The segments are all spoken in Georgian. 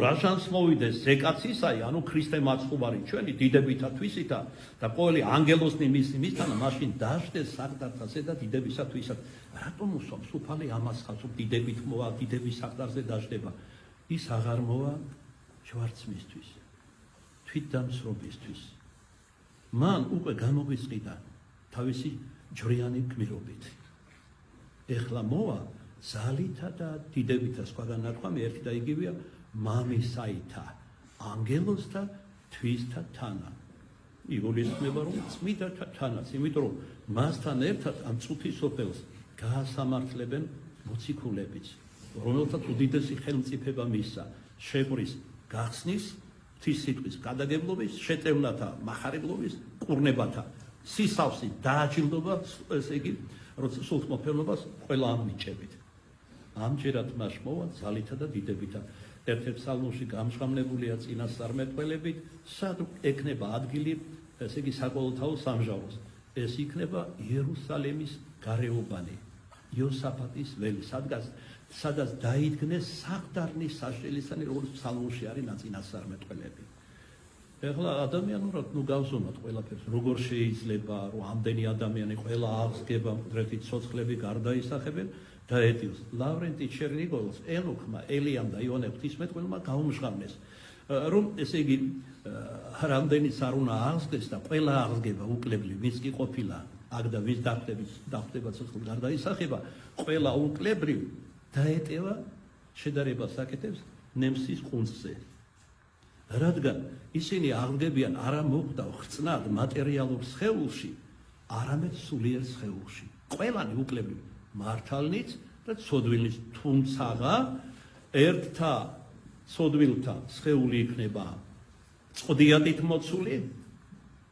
რაშანს მოვიდეს ზეკაცისაი, ანუ ქრისტე მაცხოვარი ჩვენი დიდებითა თვისითა და ყოველი ანგელოსნი მისთანა მაშინ დაждდეს საგდარზე და დიდებისათვისაც. რატომ უსვამს უფალი ამას ხალხს დიდებით მოვა, დიდების საგდარზე დაждდება. ის აღარ მოვა ჯვარცმისთვის, თვითდამსრობისთვის. მან უკვე გამოვისყიდა თავისი ჯვრიანი გმირობით. ეხლა მოვა ზალითა და დიდებითა სხვაგან ნათქვამი ერთი და იგივეა მამისაითა, ანგელოსთა თვისთა თანა. იგულისხმება რომ წმიდათა თანაც, იმიტომ რომ მასთან ერთად ამ წუთის სოფელს გაასამართლებენ მოციქულებიც, რომელთაც უდიდესი ხელმწიფება მისცა შეგვრის გახსნის, ღვთის სიტყვის გადაგებლობის, შეტევნათა მახარებლობის, კურნებათა სისავსი დააჯილდობა, ესე იგი, როცა სულთმოფენობას ყველა ამნიჭებით. ამჯერად მას მოვა ზალითა და დიდებითა. ერთ-ერთ ფსალმოში გამჟღავნებულია წინასწარმეტყველებით, სად ექნება ადგილი, ესე იგი, საკოლოთაო სამჟავროს. ეს იქნება იერუსალემის გარეუბანი, იოსაფატის ველი, სადაც დაიდგნეს საყდარნის საშელისანი, როგორც ფსალმოში არის ნაწინასწარმეტყველები. ეხლა ადამიანურად გავზომოთ ყველაფერს, როგორ შეიძლება რომ ამდენი ადამიანი ყველა აღსგება მკვდრეთი ცოცხლები გარდაისახებენ და ეტიოს. ლავრენტი ჩერნიგოვის ენუქმა, ელიამ და იოანე ღვთისმეტყველმა გაუმჟღავნეს, რომ ესე იგი რამდენიც არ უნდა აღსგეს და ყველა აღსგება უკლებლი, ვინც კი ყოფილა აქ და ვის დახვდება ცოცხლ გარდაისახება, ყველა უკლებრივ დაეტევა შედარებას აკეთებს ნემსის ყუნწზე. რადგან ისინი აღდგებიან არა მოხვდა ხრწნად მატერიალურ სხეულში, არამედ სულიერ სხეულში. ყველანი უკლებრივ მართალნიც და ცოდვილნიც, თუმცაღა ერთთა ცოდვილთა სხეული იქნება წყდიადით მოცული,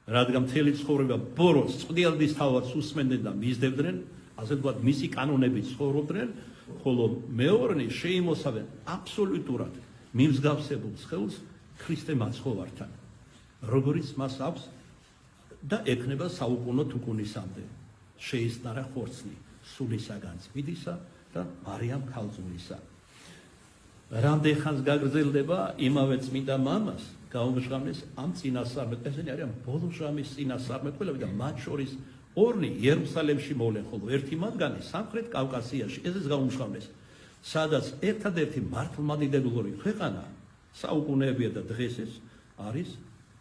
რადგან მთელი ცხოვრება ბოროტს წყდიადის თავად უსმენდნენ და მისდევდნენ, ასე ვთქვათ, მისი კანონებით ცხოვრობდნენ, ხოლო მეორნი შეიმოსავენ აბსოლუტურად მიმსგავსებულ სხეულს ქრისტე მაცხოვართან, როგორიც მას აქვს და ექნება საუკუნო თუკუნისამდე. შეისწარა ხორცნი სულისაგან წმიდისა და მარიამ ქალწულისა. რამდენ ხანს გაგრძელდება იმავე წმინდა მამას გაუმჟღავნეს ამ წინასწარმეტყველები, ესენი არიან ბოლო ჟამის წინასწარმეტყველები და მათ შორის ორნი იერუსალემში მოვლენ, ხოლო ერთი მათგანი სამხრეთ კავკასიაში, ესეც გაუმჟღავნეს, სადაც ერთადერთი მართლმადიდებლური ქვეყანა საუკუნეებია და დღესაც არის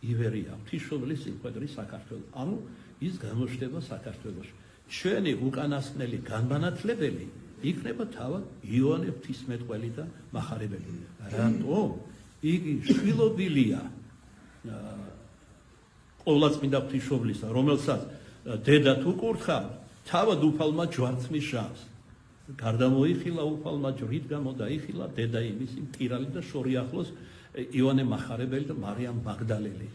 ივერია, ღვთისმშობლის სიმკვიდრის საქართველო. ანუ ის გამოჩნდება საქართველოში. ჩვენი უკანასკნელი განმანათლებელი იქნება თავად იოანე ღვთისმეტყველი და მახარებელი. რატომ? იგი შვილობილია ყოვლადწმინდა ღვთისმშობლისა, რომელსაც დედა თუ კურთხა, თავად უფალმა ჯვარცმის ჟამს. გარდამოიხილა უფალმა ჯვრით გამო დაიხილა დედა იმისი მტირალი და შორი ახლოს იოანე მახარებელი და მარიამ მაგდალელი.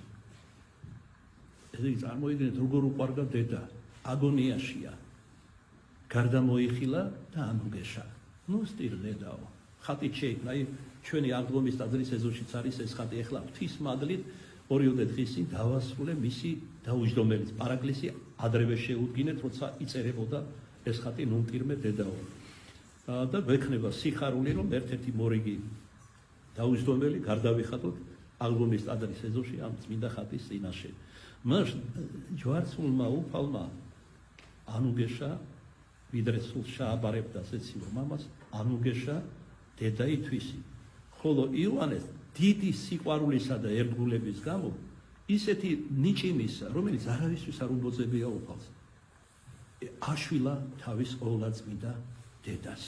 ესე იგი წარმოიდგინეთ როგორ უყვარდა დედა, აგონიაშია. გარდამოიხილა და ამუგეშა. ნუ სტირ დედაო. ხატით შეიქმნა, ჩვენი აღდგომის ტაძრის ეზოშიც არის ეს ხატი, ეხლა ღვთისმადლით ორიოდე დღის წინ დავასრულე მისი დაუჯდომელის პარაკლისი ადრევე შეუდგინეთ, როცა იწერებოდა ეს ხატი ნუნტირმე დედაო. და ვექნება სიხარული, რომ ერთ-ერთი მორიგი დაუჯდომელი გარდავიხატოთ აღდგომის ტაძრის ეზოში ამ წმინდა ხატის წინაშე. მას ჯვარცმულმა უფალმა ანუგეშა, ვიდრე სულ შეაბარებდა სეციო მამას, ანუგეშა დედა ითვისი. ხოლო იოანეს დიდი სიყვარულისა და ერთგულების გამო ისეთი ნიჭიმისა, რომელიც არავისთვის არ უბოძებია უფალს, აშვილა თავის ყოვლადწმინდა დედას.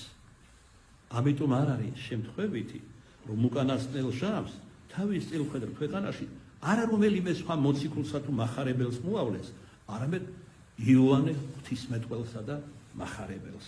ამიტომ არ არის შემთხვევითი, რომ უკანასკნელ ჟამს თავის წილხვედრ ქვეყანაში არა რომელიმე სხვა მოციქულსა თუ მახარებელს მოავლეს, არამედ იოანე ღვთისმეტყველსა და მახარებელს.